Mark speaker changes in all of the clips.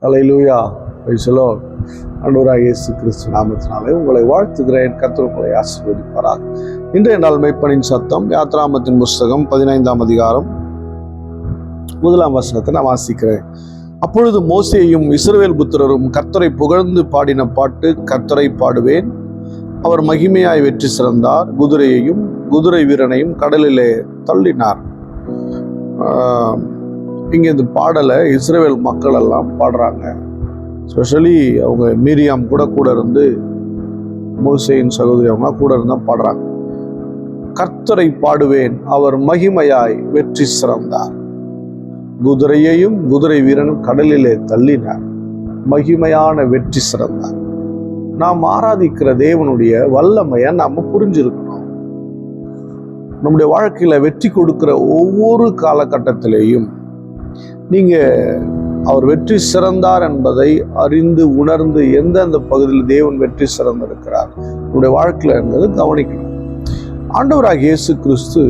Speaker 1: Hallelujah. Praise the Lord. ஆண்டவராகிய இயேசு கிறிஸ்து நாமத்தினாலே உங்களை வாழ்த்துகிறேன். கர்த்தர் உங்களை ஆசீர்வதிப்பாராக. இன்றைய நாள் மெய்ப்பனின் சத்தம் யாத்ராகமத்தின் புஸ்தகம் 15ஆம் அதிகாரம் 1ஆம் வசனத்தை நான் வாசிக்கிறேன். அப்பொழுது மோசேயும் இஸ்ரவேல் புத்திரரும் கர்த்தரை புகழ்ந்து பாடின பாட்டு, கர்த்தரை பாடுவேன், அவர் மகிமையாய் வெற்றி சிறந்தார், குதிரையையும் குதிரை வீரனையும் கடலிலே தள்ளினார். இங்கே இந்த பாடலை இஸ்ரவேல் மக்கள் எல்லாம் பாடுறாங்க. ஸ்பெஷலி அவங்க மீரியாம் கூட இருந்து, மோசேயின் சகோதரி அவங்க கூட இருந்தால் பாடுறாங்க. கர்த்தரை பாடுவேன், அவர் மகிமையாய் வெற்றி சிறந்தார், குதிரையையும் குதிரை வீரனும் கடலிலே தள்ளினார், மகிமையான வெற்றி சிறந்தார். நாம் ஆராதிக்கிற தேவனுடைய வல்லமையை நாம் புரிஞ்சிருக்கணும். நம்முடைய வாழ்க்கையில வெற்றி கொடுக்கிற ஒவ்வொரு காலகட்டத்திலேயும் நீங்க அவர் வெற்றி சிறந்தார் என்பதை அறிந்து உணர்ந்து எந்தெந்த பகுதியில் தேவன் வெற்றி சிறந்திருக்கிறார் நம்முடைய வாழ்க்கையில என்பது கவனிக்கணும். ஆண்டவராகிய இயேசு கிறிஸ்து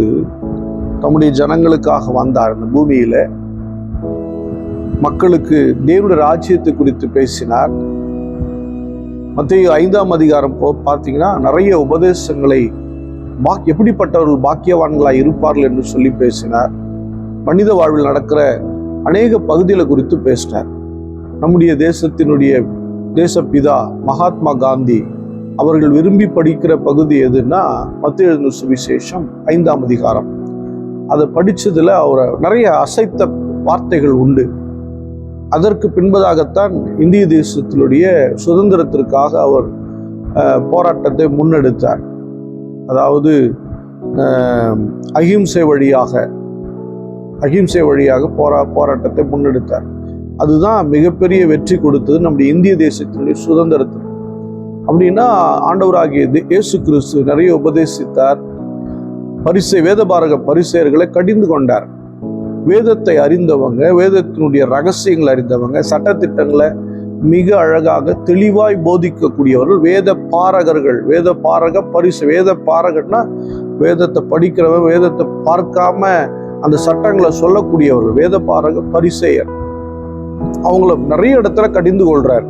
Speaker 1: தம்முடைய ஜனங்களுக்காக வந்தார். இந்த பூமியில மக்களுக்கு தேவனுடைய ராஜ்யத்தை குறித்து பேசினார். மத்தேயு 5ஆம் அதிகாரம் பார்த்தீங்கன்னா நிறைய உபதேசங்களை எப்படிப்பட்டவர்கள் பாக்கியவான்களாய் இருப்பார்கள் என்று சொல்லி பேசினார். மனித வாழ்வில் நடக்கிற அநேக பகுதிகளை குறித்து பேசினார். நம்முடைய தேசத்தினுடைய தேசப்பிதா மகாத்மா காந்தி அவர்கள் விரும்பி படிக்கிற பகுதி எதுன்னா மத்தேயு எழுதின சுவிசேஷம் 5ஆம் அதிகாரம். அதை படிச்சதுல அவர் நிறைய அசைத்த வார்த்தைகள் உண்டு. அதற்கு பின்பதாகத்தான் இந்திய தேசத்தினுடைய சுதந்திரத்திற்காக அவர் போராட்டத்தை முன்னெடுத்தார். அதாவது அகிம்சை வழியாக போராட்டத்தை முன்னெடுத்தார். அதுதான் மிகப்பெரிய வெற்றி கொடுத்தது நம்முடைய இந்திய தேசத்தினுடைய சுதந்திரத்துக்கு. அப்படின்னா ஆண்டவராகிய இயேசு கிறிஸ்து நிறைய உபதேசித்தார். வேதபாரக பரிசேயர்களை கடிந்து கொண்டார். வேதத்தை அறிந்தவங்க, வேதத்தினுடைய ரகசியங்களை அறிந்தவங்க, சட்டத்திட்டங்களை மிக அழகாக தெளிவாய் போதிக்கக்கூடியவர்கள் வேத பாரகர்கள். வேத பாரகர்னா வேதத்தை படிக்கிறவன், வேதத்தை பார்க்காம அந்த சட்டங்களை சொல்லக்கூடியவர்கள் வேத பாரக பரிசேயர். அவங்கள நிறைய இடத்துல கடிந்து கொள்றார்.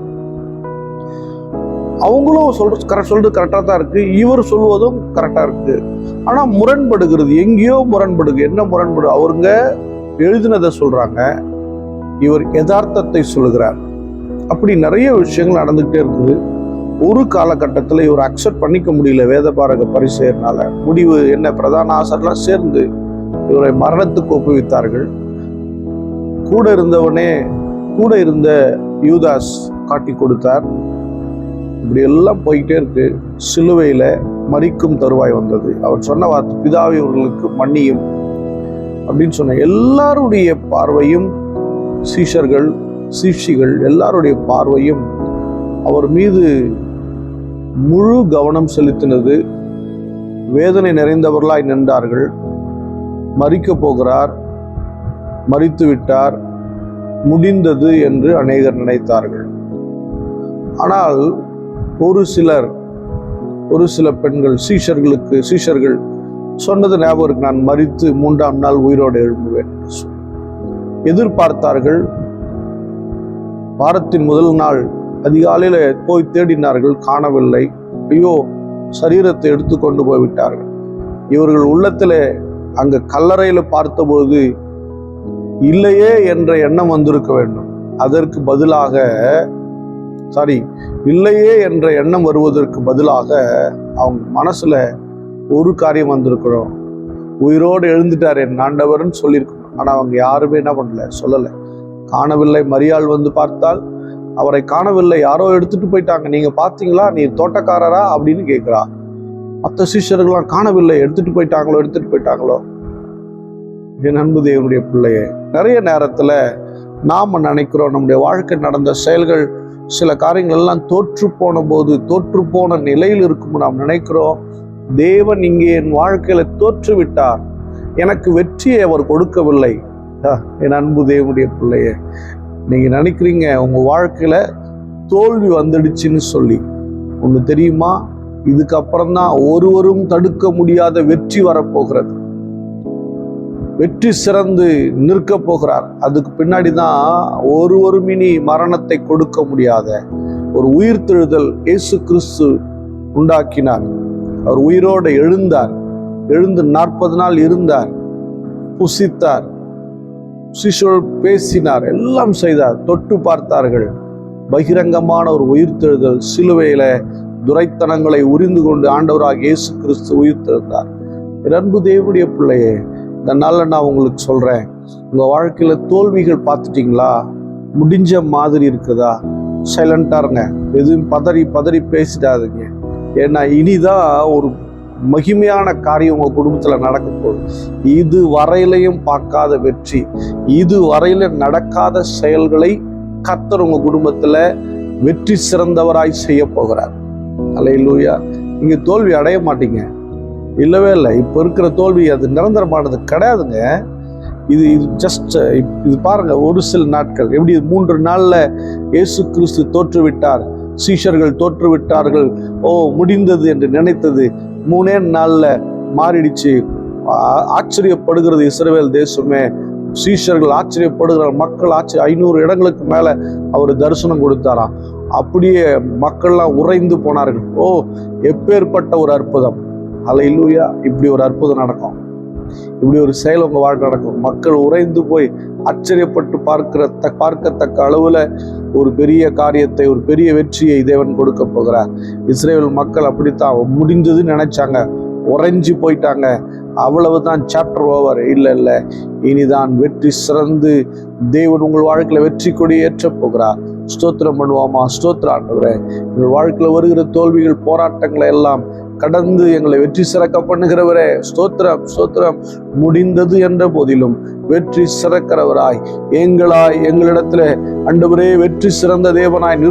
Speaker 1: அவங்களும் சொல்றது கரெக்டா தான் இருக்கு, இவர் சொல்வதும் கரெக்டா இருக்கு. ஆனா முரண்படுகிறது, எங்கேயோ முரண்படுது. என்ன முரண்படு? அவருங்க எழுதினதை சொல்றாங்க, இவர் யதார்த்தத்தை சொல்லுகிறார். அப்படி நிறைய விஷயங்கள் நடந்துகிட்டே இருக்குது. ஒரு காலகட்டத்தில் இவர் அக்செப்ட் பண்ணிக்க முடியல வேதபாரக பரிசேயர்னால. முடிவு என்ன? பிரதான ஆசாரியெல்லாம் சேர்ந்து இவரை மரணத்துக்கு ஒப்புவித்தார்கள். கூட இருந்த யூதாஸ் காட்டி கொடுத்தார். இப்படி எல்லாம் போய்கிட்டே இருக்கு. சிலுவையில மரிக்கும் தருவாய் வந்தது. அவர் சொன்ன வார்த்தை, பிதாவே இவர்களுக்கு மன்னியும் அப்படின்னு சொன்ன. எல்லாருடைய பார்வையும் சீஷிகள் எல்லாருடைய பார்வையும் அவர் மீது முழு கவனம் செலுத்தினது. வேதனை நிறைந்தவர்களாய் நின்றார்கள். மரிக்க போகிறார், மரித்து விட்டார், முடிந்தது என்று அநேகர் நினைத்தார்கள். ஆனால் ஒரு சில பெண்கள் சீஷர்கள் சொன்னது ஞாபகம் இருக்கு, நான் மரித்து 3ஆம் நாள் உயிரோடு எழும்புவேன் என்று சொல்லி எதிர்பார்த்தார்கள். வாரத்தின் முதல் நாள் அதிகாலையில போய் தேடினார்கள், காணவில்லை. ஐயோ, சரீரத்தை எடுத்து கொண்டு போய்விட்டார்கள். இவர்கள் உள்ளத்துல அங்க கல்லறையில பார்த்தபோது இல்லையே என்ற எண்ணம் வந்திருக்க வேண்டும். அதற்கு பதிலாக இல்லையே என்ற எண்ணம் வருவதற்கு பதிலாக அவங்க மனசுல ஒரு காரியம் வந்திருக்கிறோம், உயிரோடு எழுந்துட்டார் என் ஆண்டவர்னு சொல்லியிருக்கணும். ஆனா அவங்க யாருமே என்ன பண்ணல, சொல்லலை. காணவில்லை. மரியாள் வந்து பார்த்தால் அவரை காணவில்லை, யாரோ எடுத்துட்டு போயிட்டாங்க. நீங்க பாத்தீங்களா? நீ தோட்டக்காரரா அப்படின்னு கேட்கிறா. மற்ற சிஷ்யர்கள்லாம் காணவில்லை, எடுத்துட்டு போயிட்டாங்களோ. என் அன்பு தேவனுடைய பிள்ளையே, நிறைய நேரத்துல நாம நினைக்கிறோம் நம்முடைய வாழ்க்கை நடந்த செயல்கள், சில காரியங்கள் எல்லாம் தோற்று போன நிலையில் இருக்கும். நாம் நினைக்கிறோம், தேவன் இங்கே என் வாழ்க்கையில தோற்று விட்டார், எனக்கு வெற்றியை அவர் கொடுக்கவில்லை. என் அன்பு தேவனுடைய பிள்ளையே, நீங்க நினைக்கிறீங்க உங்க வாழ்க்கையில தோல்வி வந்துடுச்சுன்னு சொல்லி. ஒண்ணு தெரியுமா? இதுக்கப்புறம் தான் ஒருவரும் தடுக்க முடியாத வெற்றி வரப்போகிறது. வெற்றி சிறந்து நிற்க போகிறார். அதுக்கு பின்னாடி தான் ஒரு மினி மரணத்தை கொடுக்க முடியாத ஒரு உயிர்த்தெழுதல் இயேசு கிறிஸ்து உண்டாக்கினார். அவர் உயிரோடு எழுந்தார். எழுந்து 40 நாள் இருந்தார், புசித்தார், சிசுவோடு பேசினார், எல்லாம் செய்தார். தொட்டு பார்த்தார்கள். பகிரங்கமான ஒரு உயிர்த்தெழுதல். சிலுவையில துரைத்தனங்களை உரிந்து கொண்டு ஆண்டவராக இயேசு கிறிஸ்து உயிர்த்தெழுந்தார். அன்பு தேவனுடைய பிள்ளையே, இந்த நாளில் நான் உங்களுக்கு சொல்றேன், உங்க வாழ்க்கையில தோல்விகள் பார்த்துட்டீங்களா? முடிஞ்ச மாதிரி இருக்குதா? சைலண்டா இருங்க. எதுவும் பதறி பேசிடாதீங்க. ஏன்னா இனிதான் ஒரு மகிமையான காரியம் உங்க குடும்பத்துல நடக்க போகுது. இது வரையிலையும் பார்க்காத வெற்றி, இது வரையில நடக்காத செயல்களை கர்த்தர் உங்க குடும்பத்துல வெற்றி சிறந்தவராய் செய்ய போகிறார். அல்லேலூயா. நீங்க தோல்வி அடைய மாட்டீங்க, இல்லவே இல்லை. இப்ப இருக்கிற தோல்வி அது நிரந்தரமானது கிடையாதுங்க. இது ஜஸ்ட் இது பாருங்க, ஒரு சில நாட்கள். எப்படி 3 நாள்ல இயேசு கிறிஸ்து தோற்றுவிட்டார், சீஷர்கள் தோற்றுவிட்டார்கள். முடிந்தது என்று நினைத்தது 3 நாள்ல மாறிடுச்சு. ஆச்சரியப்படுகிறது இஸ்ரவேல் தேசமே. சீஷர்கள் ஆச்சரியப்படுகிறார், மக்கள் 500 இடங்களுக்கு மேல அவர் தரிசனம் கொடுத்தாராம். அப்படியே மக்கள்லாம் உறைந்து போனார்கள். எப்பேற்பட்ட ஒரு அற்புதம்! அல்லேலூயா. இப்படி ஒரு அற்புதம் நடக்கும், இப்படி ஒரு செயல் உங்க வாழ்க்கை நடக்கும். மக்கள் உறைந்து போய் ஆச்சரியப்பட்டு பார்க்கத்தக்க அளவுல ஒரு பெரிய காரியத்தை, ஒரு பெரிய வெற்றியை தேவன் கொடுக்க போகிறார். இஸ்ரேல் மக்கள் அப்படித்தான் முடிந்ததுன்னு நினைச்சாங்க, உறைஞ்சி போயிட்டாங்க. அவ்வளவுதான், சாப்டர் ஓவர். இல்லை, இனிதான் வெற்றி சிறந்து தேவன் உங்கள் வாழ்க்கையில வெற்றி கொடி ஏற்ற போகிறார். ஸ்தோத்திரம் பண்ணுவோமா? ஸ்தோத்திரம் ஆண்டவரே. எங்கள் வாழ்க்கையில வருகிற தோல்விகள், போராட்டங்களை எல்லாம் கடந்து எங்களை வெற்றி சிறக்க பண்ணுகிறவரே, ஸ்தோத்திரம் ஸ்தோத்திரம். முடிந்தது என்ற போதிலும் வெற்றி சிறக்கிறவராய் எங்களிடத்துல ஆண்டவரே வெற்றி சிறந்த தேவனாய்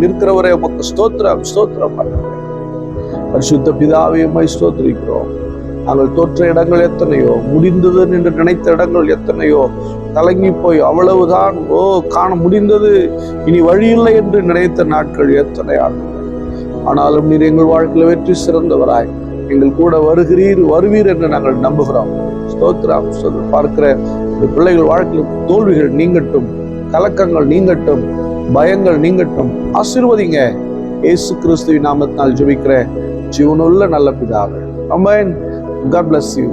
Speaker 1: நிற்கிறவரே உமக்கு ஸ்தோத்திரம் ஸ்தோத்திரம். பரிசுத்த பிதாவே உம்மை ஸ்தோத்திரிக்கிறோம். நாங்கள் தோற்ற இடங்கள் எத்தனையோ, முடிந்தது என்று நினைத்த இடங்கள் எத்தனையோ, கலங்கி போய் அவ்வளவுதான் காண முடிந்தது, இனி வழியில்லை என்று நினைத்த நாட்கள் எத்தனை ஆண்டு. ஆனாலும் நீர் எங்கள் வாழ்க்கையில் வெற்றி சிறந்தவராய் எங்கள் கூட வருவீர் என்று நாங்கள் நம்புகிறோம். ஸ்தோத்திரம். பார்க்கிற பிள்ளைகள் வாழ்க்கையில் தோல்விகள் நீங்கட்டும், கலக்கங்கள் நீங்கட்டும், பயங்கள் நீங்கட்டும். ஆசீர்வதிங்க. இயேசு கிறிஸ்துவின் நாமத்தினால் ஜெபிக்கிறேன் ஜீவனுள்ள நல்ல பிதாவே. ஆமென். God bless you.